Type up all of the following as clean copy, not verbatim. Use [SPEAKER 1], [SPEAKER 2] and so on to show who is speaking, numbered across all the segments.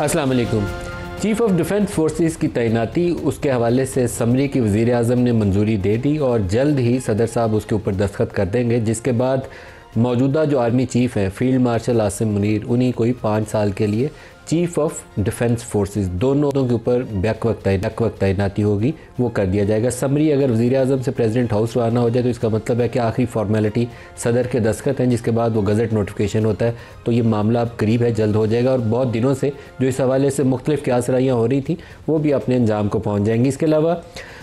[SPEAKER 1] अस्सलाम वालेकुम। Chief of defence forces की तैनाती उसके हवाले से समरी की वज़ीर आज़म ने मंजूरी दे दी और जल्द ही सदर साहब उसके ऊपर दस्तखत कर देंगे, जिसके बाद मौजूदा जो आर्मी चीफ़ हैं फील्ड मार्शल आसिम मुनीर, उन्हीं को ही 5 साल के लिए चीफ ऑफ डिफेंस फोर्सेस दोनों के ऊपर बैक वक्त तैनाती होगी, वो कर दिया जाएगा। समरी अगर वज़ीर आज़म से प्रेसिडेंट हाउस रवाना हो जाए तो इसका मतलब है कि आखिरी फॉर्मेलिटी सदर के दस्तखत हैं, जिसके बाद वो गज़ट नोटिफिकेशन होता है। तो ये मामला अब करीब है, जल्द हो जाएगा और बहुत दिनों से जो इस हवाले से मुख्तलिफ क्यासराइयाँ हो रही थी वो भी अपने अंजाम को पहुँच जाएंगी। इसके अलावा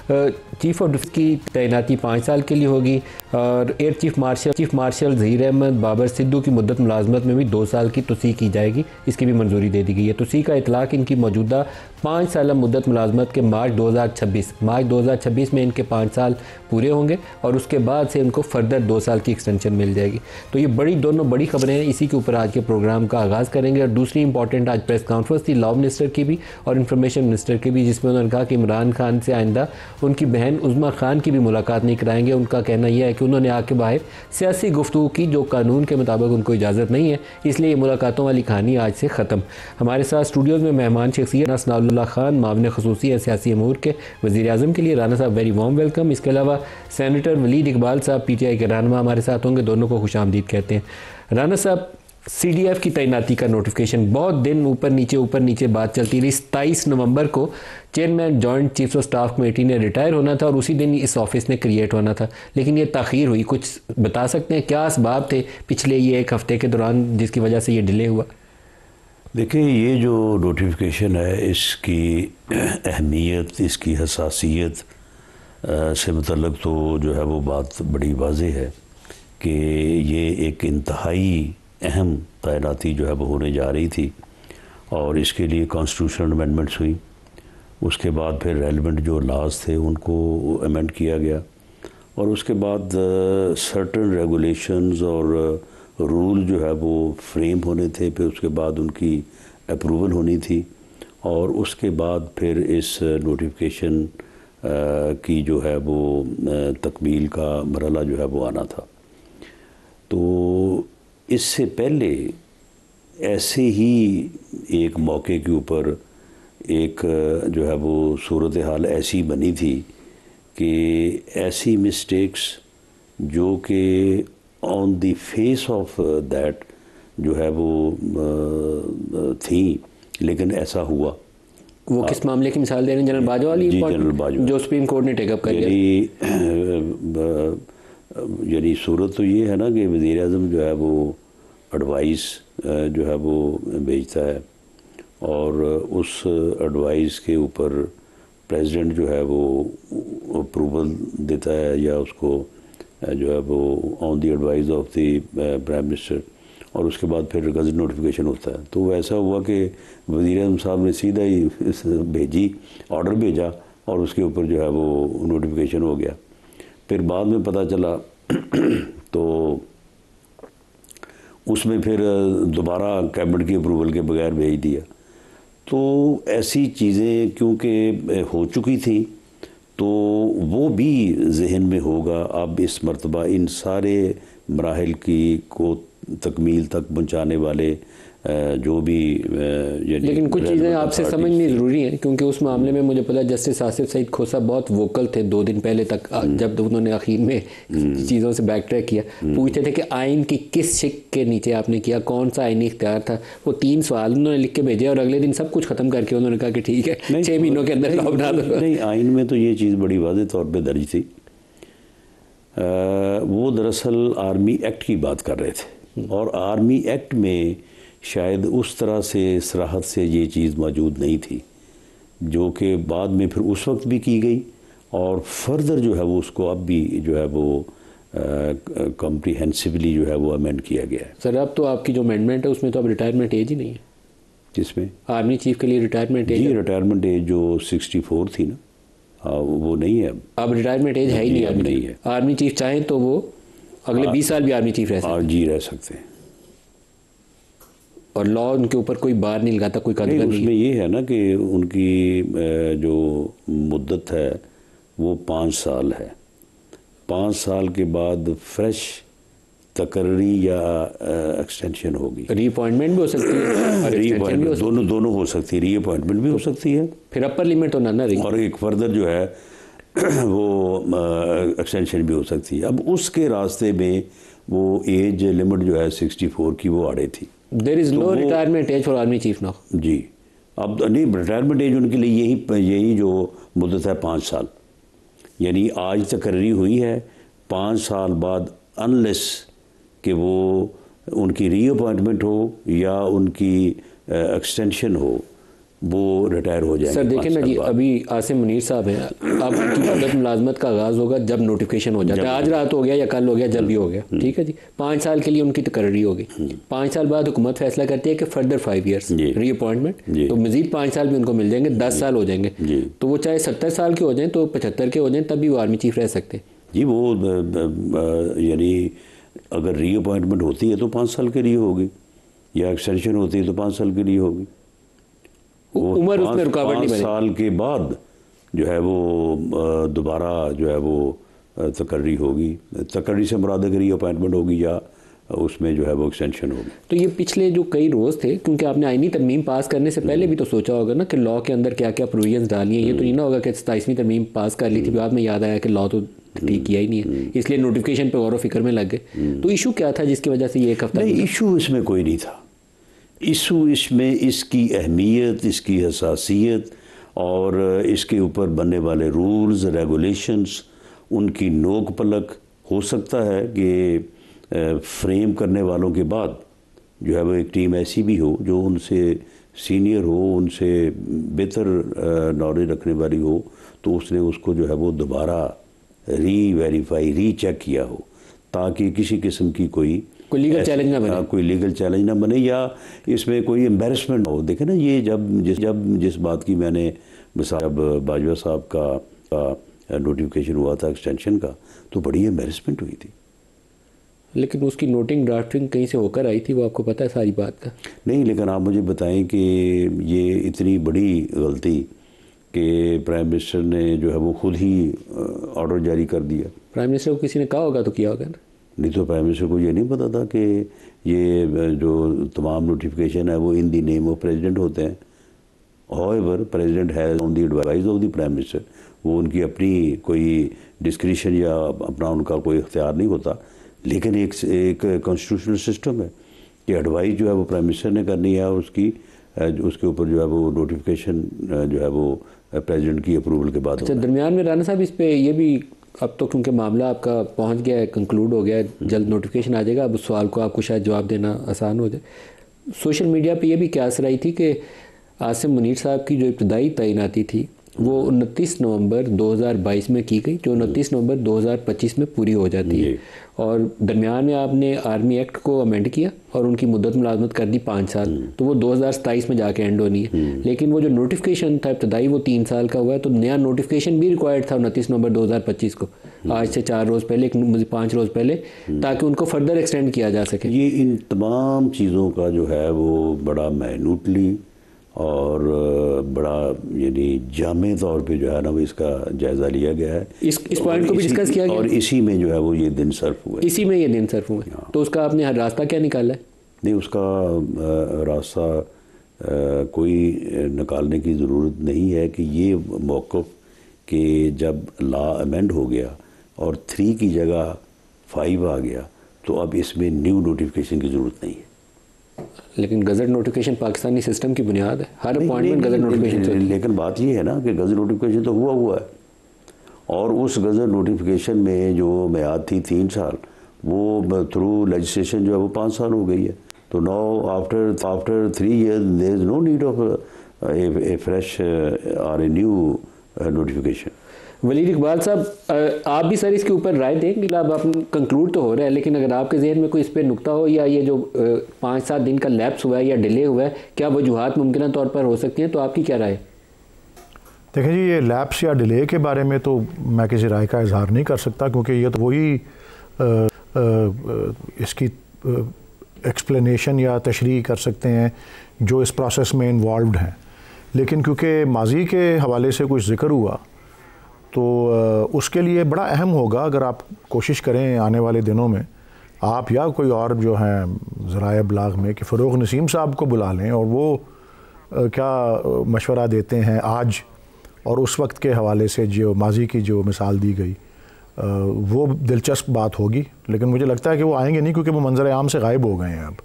[SPEAKER 1] चीफ ऑफ डिफेंस की तैनाती 5 साल के लिए होगी और air chief marshal Zaheer Ahmed Babar Sidhu की मुद्दत मुलाजमत में भी 2 साल की तोसी की जाएगी, इसकी भी मंजूरी दे दी गई है। तोसी का इतलाक़ इनकी मौजूदा 5 साल मुद्दत मुलाजमत के मार्च 2026 में इनके 5 साल पूरे होंगे और उसके बाद से इनको फर्दर 2 साल की एक्सटेंशन मिल जाएगी। तो ये दोनों बड़ी खबरें हैं, इसी के ऊपर आज के प्रोग्राम का आगाज़ करेंगे। और दूसरी इंपॉर्टेंट आज प्रेस कॉन्फ्रेंस थी लॉ मिनिस्टर की भी और इंफॉर्मेशन मिनिस्टर की भी, जिसमें उन्होंने कहा कि इमरान खान से आइंदा उनकी बहन उज़्मा खान की भी मुलाकात नहीं कराएंगे। उनका कहना यह है कि उन्होंने आके बाहर सियासी गुफ्तगू की जो कानून के मुताबिक उनको इजाज़त नहीं है, इसलिए ये मुलाकातों वाली कहानी आज से ख़त्म। हमारे साथ स्टूडियोज़ में मेहमान शख्सियत सनाउल्लाह खान, मामले ख़ुसूसी है सियासी अमूर के वज़ीर आज़म के लिए, राना साहब वेरी वार्म वेलकम। इसके अलावा सेनेटर वलीद इकबाल साहब PTI के रहनुमा हमारे साथ होंगे, दोनों को खुशामदीद कहते हैं। राना साहब, CDF की तैनाती का नोटिफिकेशन बहुत दिन ऊपर नीचे बात चलती रही। 27 नवंबर को chairman joint chiefs of staff committee ने रिटायर होना था और उसी दिन इस ऑफिस ने क्रिएट होना था, लेकिन ये ताख़ीर हुई। कुछ बता सकते हैं क्या असबाब थे पिछले ये 1 हफ़्ते के दौरान जिसकी वजह से ये डिले हुआ?
[SPEAKER 2] देखिए, ये जो नोटिफिकेशन है इसकी अहमियत, इसकी हसासियत से मतलब तो जो है वो बात बड़ी वाज़ेह है कि ये एक इंतहाई अहम तैनाती जो है वो होने जा रही थी और इसके लिए कॉन्स्टिट्यूशनल अमेंडमेंट्स हुई। उसके बाद फिर रेलेवेंट जो लॉज थे उनको अमेंड किया गया और उसके बाद सर्टेन रेगुलेशंस और रूल जो है वो फ्रेम होने थे, फिर उसके बाद उनकी अप्रूवल होनी थी और उसके बाद फिर इस नोटिफिकेशन की जो है वो तकमील का मरहला जो है वो आना था। तो इससे पहले ऐसे ही एक मौके के ऊपर एक जो है वो सूरत हाल ऐसी बनी थी कि ऐसी मिस्टेक्स जो कि on the face of that जो है वो थी, लेकिन ऐसा हुआ।
[SPEAKER 1] वो किस मामले की मिसाल दे रहे हैं? जनरल बाजवा वाली?
[SPEAKER 2] जी, जनरल बाजवा,
[SPEAKER 1] जो सुप्रीम कोर्ट ने टेकअप कर लिया।
[SPEAKER 2] यानी सूरत तो ये है ना कि वज़ीर आज़म जो है वो एडवाइस जो है वो भेजता है और उस एडवाइस के ऊपर प्रेसिडेंट जो है वो अप्रूवल देता है या उसको जो है वो on the advice of the prime minister और उसके बाद फिर गज़ट नोटिफिकेशन होता है। तो ऐसा हुआ कि वज़ीर आज़म साहब ने सीधा ही ऑर्डर भेजा और उसके ऊपर जो है वो नोटिफिकेशन हो गया। फिर बाद में पता चला तो उसमें फिर दोबारा कैबिनेट की अप्रूवल के बगैर भेज दिया। तो ऐसी चीज़ें क्योंकि हो चुकी थी तो वो भी जहन में होगा। अब इस मर्तबा इन सारे मराहिल की को तकमील तक पहुँचाने वाले जो भी
[SPEAKER 1] लेकिन कुछ चीज़ें आपसे समझनी ज़रूरी है, क्योंकि उस मामले में मुझे पता जस्टिस आसिफ सईद खोसा बहुत वोकल थे 2 दिन पहले तक, जब उन्होंने आखिर में चीज़ों से बैक ट्रैक किया। पूछते थे कि आइन की किस शिक के नीचे आपने किया, कौन सा आइनी इख्तियार था। वो 3 सवाल उन्होंने लिख के भेजे और अगले दिन सब कुछ ख़त्म करके उन्होंने कहा कि ठीक है 6 महीनों के अंदर लॉ बना दो।
[SPEAKER 2] नहीं, आइन में तो ये चीज़ बड़ी वाज़ेह तौर पर दर्ज थी। वो दरअसल आर्मी एक्ट की बात कर रहे थे और आर्मी एक्ट में शायद उस तरह से सराहत से ये चीज़ मौजूद नहीं थी, जो कि बाद में फिर उस वक्त भी की गई और फर्दर जो है वो उसको अब भी जो है वो कॉम्प्रिहेंसिवली जो है वो अमेंड किया गया है।
[SPEAKER 1] सर, अब तो आपकी जो अमेंडमेंट है उसमें तो अब रिटायरमेंट एज ही नहीं है।
[SPEAKER 2] जिसमें
[SPEAKER 1] आर्मी चीफ के लिए रिटायरमेंट एज?
[SPEAKER 2] जी, रिटायरमेंट एज जो 64 थी ना, वो नहीं है
[SPEAKER 1] अब रिटायरमेंट एज है ही नहीं।
[SPEAKER 2] अब नहीं है।
[SPEAKER 1] आर्मी चीफ चाहें तो वो अगले 20 साल भी आर्मी चीफ रह सकते हैं।
[SPEAKER 2] जी, रह सकते हैं
[SPEAKER 1] और लॉ उनके ऊपर कोई बार नहीं लगाता, कोई कदर नहीं।
[SPEAKER 2] उसमें ये है ना कि उनकी जो मुद्दत है वो 5 साल है। 5 साल के बाद फ्रेश तकर्री या एक्सटेंशन होगी।
[SPEAKER 1] रीअपॉइंटमेंट भी हो सकती है,
[SPEAKER 2] रीअपॉइंटमेंट दोनों हो सकती है, रीअपॉइंटमेंट भी हो सकती है।
[SPEAKER 1] फिर अपर लिमिट होना ना रही,
[SPEAKER 2] और एक फर्दर जो है वो एक्सटेंशन भी हो सकती है। अब उसके रास्ते में वो एज लिमिट जो है 64 की वो आड़े थी।
[SPEAKER 1] There is no retirement age for army chief now.
[SPEAKER 2] जी, अब नहीं, रिटायरमेंट एज उनके लिए यही जो मुद्दत है 5 साल, यानी आज तकर्री हुई है, 5 साल बाद अनलेस कि वो उनकी रीअपॉइंटमेंट हो या उनकी एक्सटेंशन हो, वो रिटायर हो जाएंगे।
[SPEAKER 1] सर देखिए ना जी, अभी आसिम मुनीर साहब हैं, अब उनकी मुद्दत मुलाजमत का आगाज़ होगा जब नोटिफिकेशन हो जाता है, आज रात हो गया या कल हो गया, जब भी हो गया, ठीक है जी। 5 साल के लिए उनकी तकर्री होगी, 5 साल बाद हुकूमत फैसला करती है कि फर्दर 5 ईयर्स रीअपॉइंटमेंट, तो मजीद 5 साल भी उनको मिल जाएंगे, 10 साल हो जाएंगे। तो वो चाहे 70 साल के हो जाएं, तो 75 के हो जाएं, तब भी वो आर्मी चीफ रह सकते
[SPEAKER 2] जी। वो यानी अगर रीअपॉइंटमेंट होती है तो 5 साल के लिए होगी, या एक्सटेंशन होती है तो 5 साल के लिए होगी।
[SPEAKER 1] उम्र उसमें रुकावट नहीं बनेगी।
[SPEAKER 2] 5 साल के बाद जो है वो दोबारा जो है वो तकर्री होगी। तकर्री से मुराद है कि रीअपॉइंटमेंट होगी या उसमें जो है वो एक्सटेंशन होगी।
[SPEAKER 1] तो ये पिछले जो कई रोज़ थे, क्योंकि आपने आईनी तरमीम पास करने से पहले भी तो सोचा होगा ना कि लॉ के अंदर क्या क्या प्रोविजंस डालनी है। ये तो नहीं ना होगा कि 27वीं तरमीम पास कर ली थी, बाद में याद आया कि लॉ तो ठीक किया ही नहीं है, इसलिए नोटिफिकेशन पे गौर व फिक्र में लग गए। तो इशू क्या था जिसकी वजह से ये एक हफ्ता?
[SPEAKER 2] नहीं, इशू इसमें कोई नहीं था। इशू इसमें इसकी अहमियत, इसकी हसासियत और इसके ऊपर बनने वाले रूल्स रेगुलेशंस, उनकी नोक पलक। हो सकता है कि फ्रेम करने वालों के बाद जो है वो एक टीम ऐसी भी हो जो उनसे सीनियर हो, उनसे बेहतर नॉलेज रखने वाली हो, तो उसने उसको जो है वो दोबारा रीवेरीफाई रीचेक किया हो, ताकि किसी किस्म की कोई
[SPEAKER 1] लीगल चैलेंज ना बने,
[SPEAKER 2] कोई लीगल चैलेंज ना बने या इसमें कोई एम्बेरसमेंट हो। देखे ना, ये जब जिस बात की मैंने मिसाल, जब बाजवा साहब का नोटिफिकेशन हुआ था एक्सटेंशन का, तो बड़ी एम्बेरसमेंट हुई थी।
[SPEAKER 1] लेकिन उसकी नोटिंग ड्राफ्टिंग कहीं से होकर आई थी, वो आपको पता है सारी बात का?
[SPEAKER 2] नहीं, लेकिन आप मुझे बताएं कि ये इतनी बड़ी गलती कि प्राइम मिनिस्टर ने जो है वो खुद ही ऑर्डर जारी कर दिया।
[SPEAKER 1] प्राइम मिनिस्टर को किसी ने कहा होगा तो किया होगा ना।
[SPEAKER 2] नहीं तो प्राइम मिनिस्टर को ये नहीं पता था कि ये जो तमाम नोटिफिकेशन है वो इन दी नेम ऑफ प्रेसिडेंट होते हैं। However president has on the advice of the prime minister, वो उनकी अपनी कोई डिस्क्रिशन या अपना उनका कोई इख्तियार नहीं होता, लेकिन एक कॉन्स्टिट्यूशनल सिस्टम है कि एडवाइस जो है वो प्राइम मिनिस्टर ने करनी है, और उसके ऊपर जो है वो नोटिफिकेशन जो है वो प्रेसिडेंट की अप्रूवल के बाद।
[SPEAKER 1] अच्छा, दरमियान में राना साहब इस पे ये भी, अब तो क्योंकि मामला आपका पहुंच गया है, कंक्लूड हो गया है, जल्द नोटिफिकेशन आ जाएगा, अब उस सवाल को आपको शायद जवाब देना आसान हो जाए। सोशल मीडिया पे ये भी क्यास रही थी कि आसिम मुनीर साहब की जो इब्तदाई तैनाती थी वो 29 नवंबर 2022 में की गई, जो 29 नवंबर 2025 में पूरी हो जाती है, और दरमियान में आपने आर्मी एक्ट को अमेंड किया और उनकी मुद्दत मुलाजमत कर दी 5 साल, तो वो 2027 में जाके एंड होनी है। लेकिन वो जो नोटिफिकेशन था इब्तदाई वो 3 साल का हुआ है, तो नया नोटिफिकेशन भी रिक्वायर्ड था 29 नवंबर 2025 को, आज से 4 रोज़ पहले, 5 रोज़ पहले, ताकि उनको फर्दर एक्सटेंड किया जा सके।
[SPEAKER 2] ये इन तमाम चीज़ों का जो है वो बड़ा माइन्यूटली और बड़ा यानी जामे तौर पे जो है ना वो इसका जायज़ा लिया गया है।
[SPEAKER 1] इस पॉइंट को भी डिस्कस किया गया,
[SPEAKER 2] और इसी में जो है वो ये दिन सर्फ हुआ,
[SPEAKER 1] इसी में ये दिन सर्फ हुआ। तो उसका आपने हर रास्ता क्या निकाला है?
[SPEAKER 2] नहीं, उसका रास्ता कोई निकालने की ज़रूरत नहीं है कि ये मौक़िफ़ कि जब लॉ अमेंड हो गया और 3 की जगह 5 आ गया, तो अब इसमें न्यू नोटिफिकेशन की ज़रूरत नहीं है।
[SPEAKER 1] लेकिन गज़ट नोटिफिकेशन पाकिस्तानी सिस्टम की बुनियाद है, हर अपॉइंटमेंट गज़ट नोटिफिकेशन।
[SPEAKER 2] लेकिन बात ये है ना कि गज़ट नोटिफिकेशन तो हुआ है, और उस गज़ट नोटिफिकेशन में जो मियाद थी 3 साल, वो थ्रू लेजिस्लेशन जो है वो 5 साल हो गई है। तो now after 3 years there is no need of a fresh और a new notification.
[SPEAKER 1] Waleed Iqbal साहब, आप भी सर इसके ऊपर राय देंगे? अब आप कंक्लूड तो हो रहा है, लेकिन अगर आपके जहन में कोई इस पर नुक्ता हो, या ये जो 5-7 दिन का लैप्स हुआ है या डिले हुआ है, क्या वजूहात मुमकिन तौर पर हो सकती हैं? तो आपकी क्या राय?
[SPEAKER 3] देखें जी, ये लैप्स या डिले के बारे में तो मैं किसी राय का इजहार नहीं कर सकता, क्योंकि ये तो वही इसकी एक्सप्लेनेशन या तशरीह कर सकते हैं जो इस प्रोसेस में इन्वॉल्व्ड हैं। लेकिन क्योंकि माजी के हवाले से कुछ जिक्र हुआ, तो उसके लिए बड़ा अहम होगा अगर आप कोशिश करें आने वाले दिनों में आप या कोई और जो हैं ज़राए इब्लाग में कि फ़रूख नसीम साहब को बुला लें और वो क्या मशवरा देते हैं आज और उस वक्त के हवाले से जो माजी की जो मिसाल दी गई, वो दिलचस्प बात होगी। लेकिन मुझे लगता है कि वो आएंगे नहीं, क्योंकि वो मंजर आम से गायब हो गए हैं अब।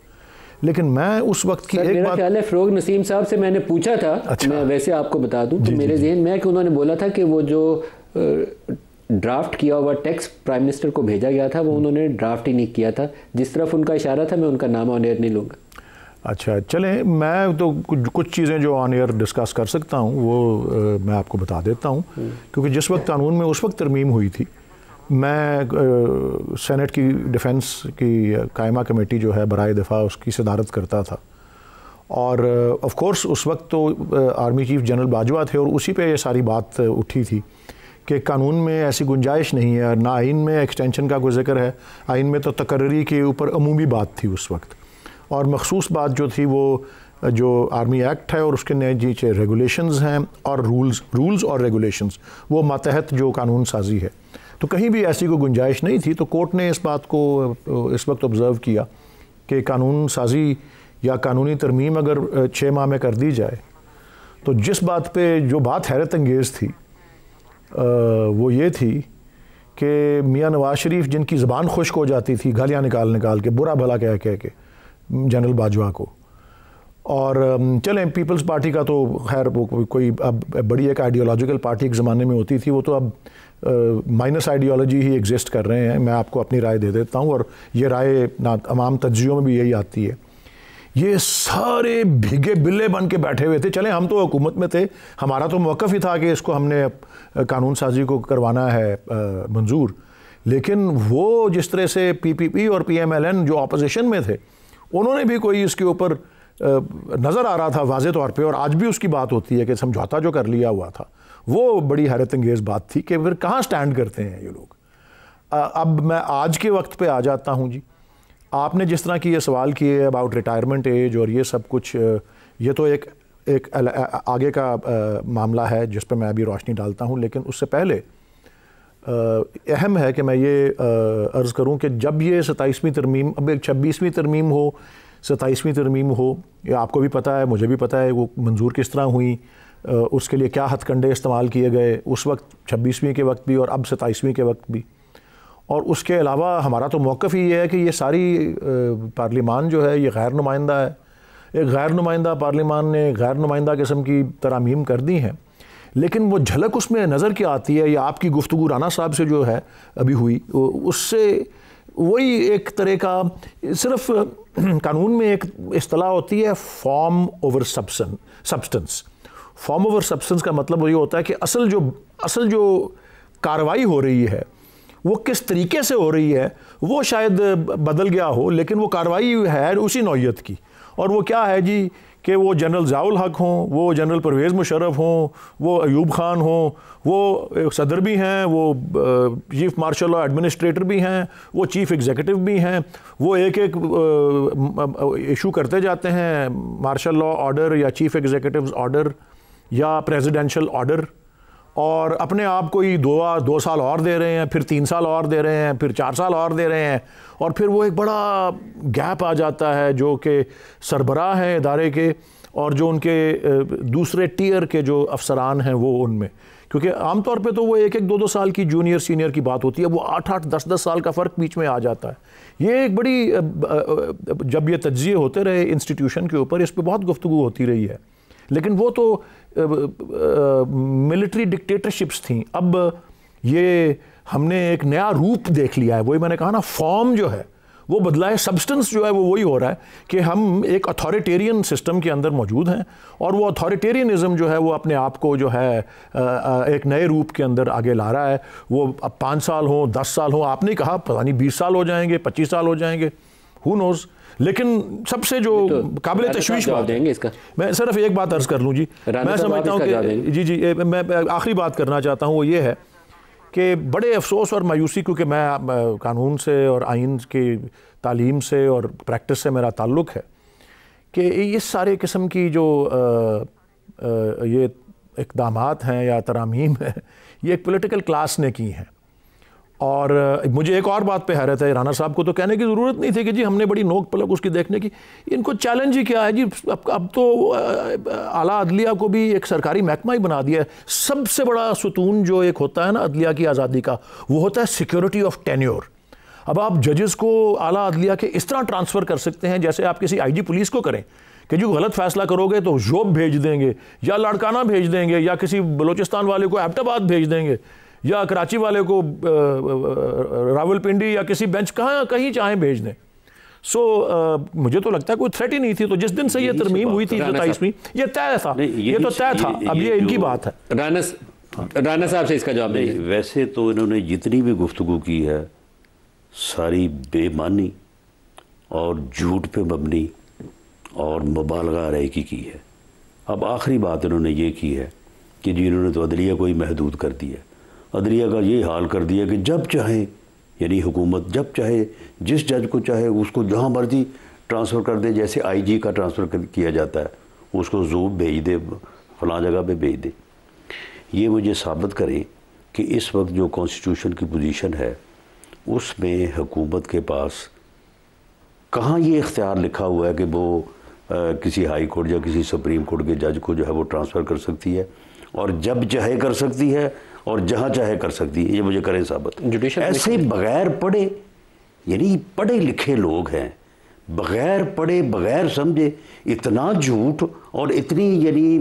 [SPEAKER 3] लेकिन मैं उस वक्त की एक बात,
[SPEAKER 1] ख्याल है फ़रूख नसीम साहब से मैंने पूछा था। अच्छा। मैं वैसे आपको बता दूं तो मेरे जहन में है कि उन्होंने बोला था कि वो जो ड्राफ्ट किया हुआ टेक्स्ट प्राइम मिनिस्टर को भेजा गया था वो उन्होंने ड्राफ्ट ही नहीं किया था। जिस तरफ उनका इशारा था मैं उनका नाम ऑन एयर नहीं लूँगा। अच्छा,
[SPEAKER 3] चलें, मैं तो कुछ चीज़ें जो ऑन एयर डिस्कस कर सकता हूँ वो मैं आपको बता देता हूँ, क्योंकि जिस वक्त कानून में उस वक्त तरमीम हुई थी, मैं सेनेट की डिफेंस की कायमा कमेटी जो है बराए दिफा उसकी सदारत करता था। और ऑफ कोर्स उस वक्त तो आर्मी चीफ जनरल बाजवा थे और उसी पे ये सारी बात उठी थी कि कानून में ऐसी गुंजाइश नहीं है, ना आइन में एक्सटेंशन का कोई जिक्र है। आइन में तो तकर्री के ऊपर अमूमी बात थी उस वक्त, और मखसूस बात जो थी वो जो आर्मी एक्ट है और उसके नीचे रेगुलेशंस हैं और रूल्स और रेगुलेशंस, वो मातहत जो कानून साजी है, तो कहीं भी ऐसी कोई गुंजाइश नहीं थी। तो कोर्ट ने इस बात को इस वक्त ऑब्ज़र्व किया कि कानून साजी या कानूनी तरमीम अगर 6 माह में कर दी जाए, तो जिस बात पे जो बात हैरत अंगेज़ थी वो ये थी कि मियाँ नवाज शरीफ जिनकी ज़बान खुश्क हो जाती थी गालियाँ निकाल के, बुरा भला कह के जनरल बाजवा को, और चलें पीपल्स पार्टी का तो खैर वो कोई अब बड़ी एक आइडियोलॉजिकल पार्टी एक ज़माने में होती थी, वो तो अब माइनस आइडियोलॉजी ही एग्जिस्ट कर रहे हैं। मैं आपको अपनी राय दे देता हूँ और ये राय ना तमाम तज्जियों में भी यही आती है। ये सारे भीगे बिल्ले बन के बैठे हुए थे। चलें हम तो हुकूमत में थे, हमारा तो मौक़िफ़ ही था कि इसको हमने कानून साजी को करवाना है मंजूर, लेकिन वो जिस तरह से PPP और PMLN जो अपोजिशन में थे, उन्होंने भी कोई इसके ऊपर नज़र आ रहा था वाज़े तौर पे, और आज भी उसकी बात होती है कि समझौता जो कर लिया हुआ था वो बड़ी हैरत अंगेज़ बात थी कि फिर कहाँ स्टैंड करते हैं ये लोग। अब मैं आज के वक्त पे आ जाता हूँ जी। आपने जिस तरह की ये सवाल किए अबाउट रिटायरमेंट एज और ये सब कुछ, ये तो एक आगे का मामला है जिस पर मैं अभी रोशनी डालता हूँ, लेकिन उससे पहले अहम है कि मैं ये अर्ज़ करूँ कि जब ये 27वीं तरमीम, अब एक 26वीं तरमीम हो, 27वीं तरमीम हो, या आपको भी पता है मुझे भी पता है वो मंजूर किस तरह हुई, उसके लिए क्या हथकंडे इस्तेमाल किए गए उस वक्त 26वीं के वक्त भी और अब 27वीं के वक्त भी। और उसके अलावा हमारा तो मौक़िफ़ ही ये है कि ये सारी पार्लिमान जो है ये गैर नुमाइंदा है। एक गैर नुमाइंदा पार्लिमान ने गैर नुमाइंदा किस्म की तरामीम कर दी हैं, लेकिन वो झलक उसमें नज़र क्या आती है, या आपकी गुफ्तगू राना साहब से जो है अभी हुई, उससे वही एक तरह का, सिर्फ कानून में एक इस्तिलाह होती है form over substance. Form over substance का मतलब ये होता है कि असल जो कार्रवाई हो रही है वो किस तरीके से हो रही है वो शायद बदल गया हो, लेकिन वो कार्रवाई है उसी नौइयत की। और वो क्या है जी कि वो जनरल ज़ियाउल हक हों, वो जनरल परवेज़ मुशर्रफ हों, वो अयूब खान हों, वो सदर भी हैं, वो चीफ़ मार्शल लॉ एडमिनिस्ट्रेटर भी हैं, वो चीफ़ एग्जीक्यूटिव भी हैं, वो एक इशू करते जाते हैं मार्शल लॉ ऑर्डर या चीफ़ एग्जीक्यूटिव ऑर्डर या प्रेसिडेंशियल ऑर्डर, और अपने आप को ही 2 साल और दे रहे हैं, फिर 3 साल और दे रहे हैं, फिर 4 साल और दे रहे हैं, और फिर वो एक बड़ा गैप आ जाता है जो कि सरबराह हैं इदारे के और जो उनके दूसरे टीयर के जो अफसरान हैं वो उनमें, क्योंकि आमतौर पे तो वो 1-2 साल की जूनियर सीनियर की बात होती है, वो 8-8 10-10 साल का फ़र्क बीच में आ जाता है। ये एक बड़ी, जब ये तज्ज़िये होते रहे इंस्टीट्यूशन के ऊपर, इस पर बहुत गुफ्तगू होती रही है, लेकिन वो तो मिलिट्री डिक्टेटरशिप्स थी। अब ये हमने एक नया रूप देख लिया है, वही मैंने कहा ना, फॉर्म जो है वो बदला है, सब्सटेंस जो है वो वही हो रहा है कि हम एक अथॉरिटेरियन सिस्टम के अंदर मौजूद हैं, और वो अथॉरिटेरियनिज़म जो है वो अपने आप को जो है एक नए रूप के अंदर आगे ला रहा है। वो अब 5 साल हो, 10 साल हो, आपने कहा पता नहीं 20 साल हो जाएंगे, 25 साल हो जाएंगे, हु नोज़। लेकिन सबसे जो काबिल तशवीश बात देंगे इसका, मैं सिर्फ एक बात अर्ज़ कर लूँ जी, मैं समझता हूँ कि जी मैं आखिरी बात करना चाहता हूँ, वो ये है कि बड़े अफसोस और मायूसी, क्योंकि मैं कानून से और आइन की तालीम से और प्रैक्टिस से मेरा ताल्लुक़ है, कि ये सारे किस्म की जो ये इक़दामात हैं या तरामीम है, ये एक पॉलिटिकल क्लास ने की हैं, और मुझे एक और बात पे हैरत है, राना साहब को तो कहने की ज़रूरत नहीं थी कि जी हमने बड़ी नोक पलक उसकी देखने की, इनको चैलेंज ही क्या है जी। अब तो आला अदलिया को भी एक सरकारी महकमा ही बना दिया है। सबसे बड़ा सुतून जो एक होता है ना अदलिया की आज़ादी का, वो होता है सिक्योरिटी ऑफ टेन्योर। अब आप जजेस को आला अदलिया के इस तरह ट्रांसफ़र कर सकते हैं जैसे आप किसी IG पुलिस को करें कि जो गलत फैसला करोगे तो जोब भेज देंगे या लाड़काना भेज देंगे या किसी बलोचिस्तान वाले को एबटाबाद भेज देंगे या कराची वाले को रावलपिंडी या किसी बेंच कहीं चाहें भेज दें। मुझे तो लगता है कोई थ्रेट ही नहीं थी। तो जिस दिन से ये तरमीम हुई थी 27वीं, ये तय था, ये तो तय था। अब ये इनकी बात है।
[SPEAKER 1] राना साहब से इसका जवाब नहीं।
[SPEAKER 2] वैसे तो इन्होंने जितनी भी गुफ्तगू की है सारी बेमानी और झूठ पे मबनी और मुबालगा रही की है। अब आखिरी बात इन्होंने ये की है कि जी इन्होंने तो अदलिया को ही महदूद कर दिया। अदलिया का ये हाल कर दिया कि जब चाहे, यानी हुकूमत जब चाहे जिस जज को चाहे उसको जहाँ मर्जी ट्रांसफ़र कर दे, जैसे IG का ट्रांसफ़र किया जाता है, उसको ज़ूब भेज दे, फ़लाँ जगह पे भेज दे। ये मुझे साबित करें कि इस वक्त जो कॉन्स्टिट्यूशन की पोजीशन है उसमें हुकूमत के पास कहाँ ये इख्तियार लिखा हुआ है कि वो किसी हाई कोर्ट या किसी सुप्रीम कोर्ट के जज को जो है वो ट्रांसफ़र कर सकती है, और जब चाहे कर सकती है और जहाँ चाहे कर सकती है। ये मुझे करें साबित। ऐसे बग़ैर पढ़े, यानी पढ़े लिखे लोग हैं, बग़ैर पढ़े बग़ैर समझे इतना झूठ और इतनी यानी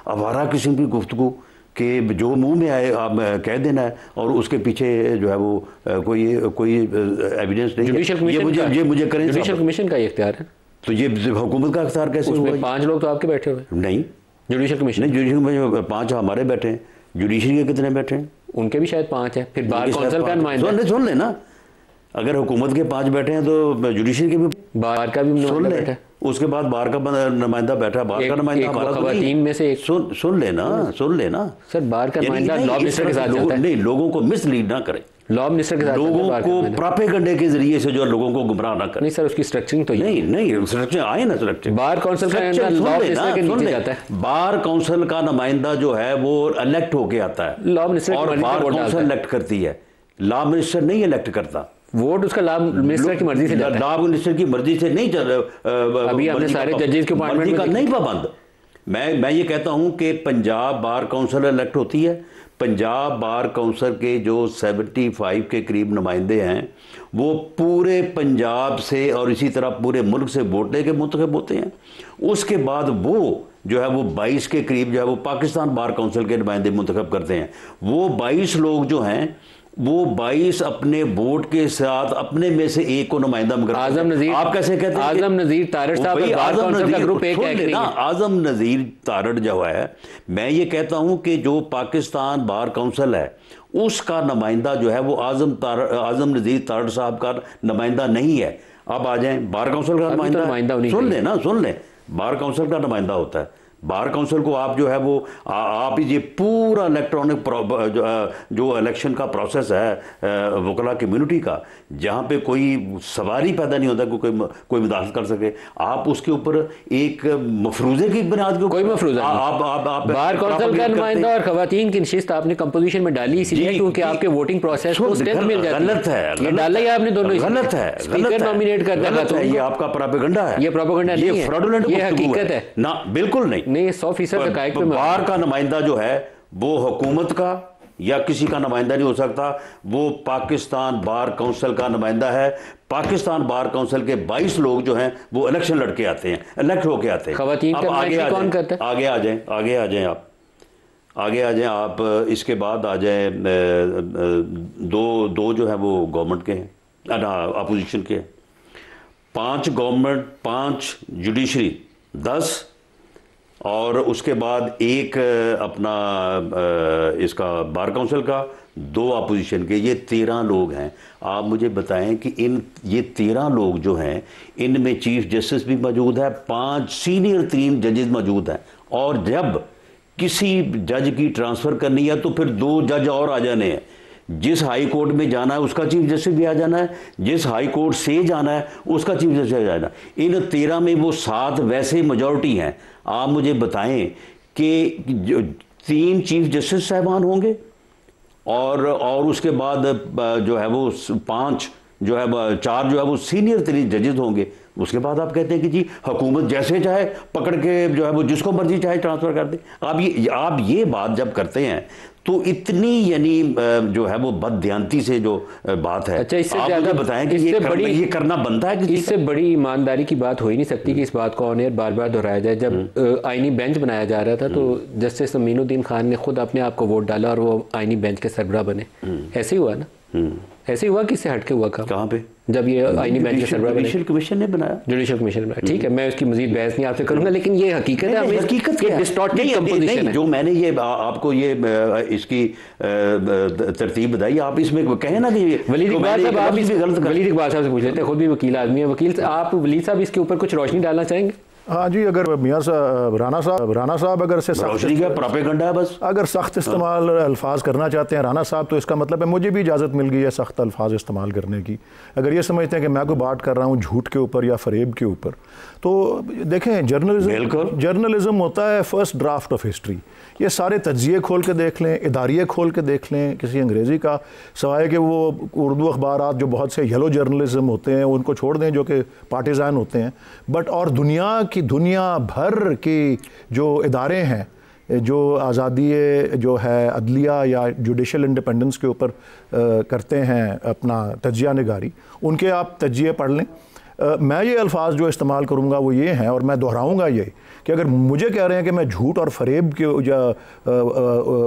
[SPEAKER 2] आवारा किस्म की गुफ्तगू कि जो मुंह में आए आप कह देना है और उसके पीछे जो है वो कोई एविडेंस नहीं है। ये मुझे करें।
[SPEAKER 1] जुडिशल कमीशन का ये इख्तियार है, तो
[SPEAKER 2] ये हुकूमत का इख्तियार कैसे हुआ?
[SPEAKER 1] 5 लोग तो आपके बैठे हुए
[SPEAKER 2] नहीं,
[SPEAKER 1] जुडिशल कमीशन
[SPEAKER 2] नहीं, जुडिशल कमीशन 5 हमारे बैठे हैं। जुडिशरी के कितने बैठे हैं?
[SPEAKER 1] उनके भी शायद 5 हैं। फिर बार काउंसिल का नुमाइंदा
[SPEAKER 2] सुन लेना, अगर हुकूमत के 5 बैठे हैं तो जुडिशरी के भी,
[SPEAKER 1] बार का भी नुमाइंदा बैठा है।
[SPEAKER 2] उसके बाद बार का नुमाइंदा बैठा, बार का नुमाइंदा हमारा
[SPEAKER 1] खवातीन में से एक।
[SPEAKER 2] सुन लेना
[SPEAKER 1] सर, बार का नुमाइंदा लॉ मिनिस्टर के साथ जाता है।
[SPEAKER 2] नहीं, लोगों को मिसलीड ना करें,
[SPEAKER 1] लॉ मिनिस्टर के साथ,
[SPEAKER 2] लोगों को प्रोपेगेंडे के जरिए से जो लोगों को गुमराह ना करें।
[SPEAKER 1] नहीं सर, उसकी स्ट्रक्चरिंग तो
[SPEAKER 2] नहीं स्ट्रक्चर आए ना, स्ट्रक्चर
[SPEAKER 1] बार काउंसिल का लॉ मिनिस्टर के नीचे जाता है।
[SPEAKER 2] बार काउंसिल का नुमाइंदा जो है वो इलेक्ट होके आता है,
[SPEAKER 1] लॉ मिनिस्टर
[SPEAKER 2] और बार काउंसिल इलेक्ट करती है, लॉ मिनिस्टर नहीं इलेक्ट करता।
[SPEAKER 1] वोट उसका लॉ मिनिस्टर की मर्जी से जाता है।
[SPEAKER 2] लॉ मिनिस्टर की मर्जी से नहीं चल,
[SPEAKER 1] अभी हमने सारे जजेस के अपॉइंटमेंट
[SPEAKER 2] का नहीं पाबंद। मैं ये कहता हूं कि पंजाब बार काउंसिल इलेक्ट होती है। पंजाब बार काउंसिल के जो 75 के करीब नुमाइंदे हैं वो पूरे पंजाब से और इसी तरह पूरे मुल्क से वोट लेके मुंतखब होते हैं। उसके बाद वो जो है वो 22 के करीब जो है वो पाकिस्तान बार काउंसिल के नुमाइंदे मुंतखब करते हैं। वो 22 लोग जो हैं वो 22 अपने वोट के साथ अपने में से एक को नुमाइंदा मगर
[SPEAKER 1] आजम नजीर,
[SPEAKER 2] आप कैसे कहते हैं?
[SPEAKER 1] आजम नजीर तारड़ साहब बार काउंसिल का ग्रुप एक है।
[SPEAKER 2] आजम नजीर तारड़ जो है, मैं ये कहता हूं कि जो पाकिस्तान बार काउंसिल है उसका नुमाइंदा जो है वो आजम नजीर तारड़ साहब का नुमाइंदा नहीं है। अब आ जाएं बार काउंसिल का नुमाइंदा, सुन ले, बार काउंसिल का नुमाइंदा होता है। बार काउंसिल को आप जो है वो आप ये पूरा इलेक्ट्रॉनिक जो इलेक्शन का प्रोसेस है वकला कम्युनिटी का, जहाँ पे कोई सवाल ही पैदा नहीं होता कि कोई मुदाखलत कर सके, आप उसके ऊपर एक मफरूजे की बुनियाद के
[SPEAKER 1] कोई मफरूजा आप बार काउंसिल का नुमाइंदा और खवातीन की नशिस्त आपने कंपोजिशन में डाली इसीलिए क्योंकि आपके वोटिंग प्रोसेस को स्ट्रेंथ मिल जाती है।
[SPEAKER 2] गलत है,
[SPEAKER 1] ये डाला ही आपने दोनों,
[SPEAKER 2] गलत है,
[SPEAKER 1] स्पीकर नॉमिनेट करता है।
[SPEAKER 2] ये आपका प्रोपेगेंडा है,
[SPEAKER 1] ये प्रोपेगेंडा नहीं है,
[SPEAKER 2] फ्रॉडुलेंट
[SPEAKER 1] ये हकीकत है
[SPEAKER 2] ना, बिल्कुल नहीं।
[SPEAKER 1] नहीं, 100% हकायक पे
[SPEAKER 2] बार का नुमाइंदा जो है वो हुकूमत का या किसी का नुमाइंदा नहीं हो सकता, वो पाकिस्तान बार काउंसिल का नुमाइंदा है। पाकिस्तान बार काउंसिल के 22 लोग जो हैं वो इलेक्शन लड़के आते हैं, इलेक्ट होके आते हैं।
[SPEAKER 1] खवातीन का नुमाइंदा कौन करता है?
[SPEAKER 2] आगे आ जाएं आप। इसके बाद आ जाए दो जो है वो गवर्नमेंट के हैं, अपोजिशन के हैं, 5 गवर्नमेंट, 5 जुडिशरी, 10, और उसके बाद एक अपना इसका बार काउंसिल का, 2 अपोजिशन के, ये 13 लोग हैं। आप मुझे बताएं कि ये 13 लोग जो हैं इनमें चीफ जस्टिस भी मौजूद है, 5 सीनियर 3 जजेस मौजूद हैं, और जब किसी जज की ट्रांसफ़र करनी है तो फिर 2 जज और आ जाने हैं। जिस हाई कोर्ट में जाना है उसका चीफ जस्टिस भी आ जाना है, जिस हाई कोर्ट से जाना है उसका चीफ जस्टिस आ जाना है। इन 13 में वो 7 वैसे मेजॉरिटी हैं। आप मुझे बताएं कि 3 चीफ जस्टिस साहबान होंगे और उसके बाद जो है वो 5 जो है 4 जो है वो सीनियर तरीन जजेस होंगे। उसके बाद आप कहते हैं कि जी हुकूमत जैसे चाहे पकड़ के जो है वो जिसको मर्जी चाहे ट्रांसफ़र कर दे। आप ये बात जब करते हैं तो इतनी यानी जो है वो बददियांती से जो बात है।
[SPEAKER 1] अच्छा, इससे
[SPEAKER 2] आप
[SPEAKER 1] ज़्यादा
[SPEAKER 2] बताएं कि ये करना बनता है कि
[SPEAKER 1] इससे बड़ी ईमानदारी की बात हो ही नहीं सकती कि इस बात को ऑन एयर बार बार दोहराया जाए। जब आईनी बेंच बनाया जा रहा था तो जस्टिस अमीनुद्दीन खान ने खुद अपने आप को वोट डाला और वो आईनी बेंच के सरबराह बने। ऐसे ही हुआ ना? ऐसे ही हुआ, किससे हटके हुआ काम?
[SPEAKER 2] कहाँ पे?
[SPEAKER 1] जब ये आईनी बेंच के सरबराह बने।
[SPEAKER 2] जुडिशल कमीशन ने बनाया।
[SPEAKER 1] जुडिशल कमीशन ने बनाया, ठीक है, मैं उसकी मजीद बहस नहीं आपसे करूंगा, लेकिन ये हकीकत है।
[SPEAKER 2] हकीकत
[SPEAKER 1] के डिस्टॉर्टेड कंपोजिशन है।
[SPEAKER 2] जो मैंने ये आपको ये इसकी तरतीब बताई, आप इसमें कहें ना कि
[SPEAKER 1] वलीद इकबाल साहब, आप वलीद इकबाल साहब से पूछ लेते हैं, खुद भी वकील आदमी है। वकील आप वलीद साहब इसके ऊपर कुछ रोशनी डालना चाहेंगे?
[SPEAKER 3] हाँ जी, अगर मियाँ साहब राना साहब अगर से
[SPEAKER 2] प्रोपेगेंडा है बस,
[SPEAKER 3] अगर सख्त इस्तेमाल अल्फाज करना चाहते हैं राना साहब, तो इसका मतलब है मुझे भी इजाज़त मिल गई है सख्त अल्फाज इस्तेमाल करने की। अगर ये समझते हैं कि मैं कोई बात कर रहा हूँ झूठ के ऊपर या फरेब के ऊपर, तो देखें जर्नलिज्म होता है फर्स्ट ड्राफ्ट ऑफ हिस्ट्री। ये सारे तज्जिए खोल के देख लें, इदारिये खोल के देख लें किसी अंग्रेज़ी का, सवाए कि वो उर्दू अखबारात जो बहुत से येलो जर्नलिज्म होते हैं उनको छोड़ दें जो कि पार्टिजान होते हैं। बट और दुनिया भर की जो इदारे हैं जो आज़ादी जो है अदलिया या जुडिशल इंडिपेंडेंस के ऊपर करते हैं अपना तज्जिया निगारी, उनके आप तज्जिए पढ़ लें। मैं ये अल्फाज जो इस्तेमाल करूँगा वो ये हैं, और मैं दोहराऊँगा ये कि अगर मुझे कह रहे हैं कि मैं झूठ और फरेब के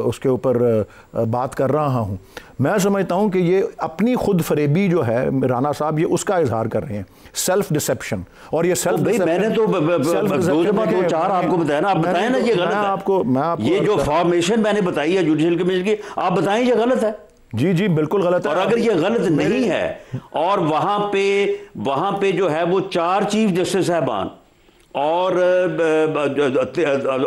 [SPEAKER 3] उसके ऊपर बात कर रहा हूँ, मैं समझता हूँ कि ये अपनी खुद फरेबी जो है राना साहब, ये उसका इजहार कर रहे हैं, सेल्फ डिसेप्शन। और ये सेल्फ
[SPEAKER 2] मैंने तो 2-4 आपको बताया ना, आप बताएं ना ये गलत है। आपको ये जो फॉर्मेशन मैंने बताई है जुडिशल कमीशन की, आप बताएं ये गलत है।
[SPEAKER 3] जी बिल्कुल गलत है।
[SPEAKER 2] और अगर ये गलत नहीं है और वहां पे जो है वो 4 चीफ जस्टिस साहबान और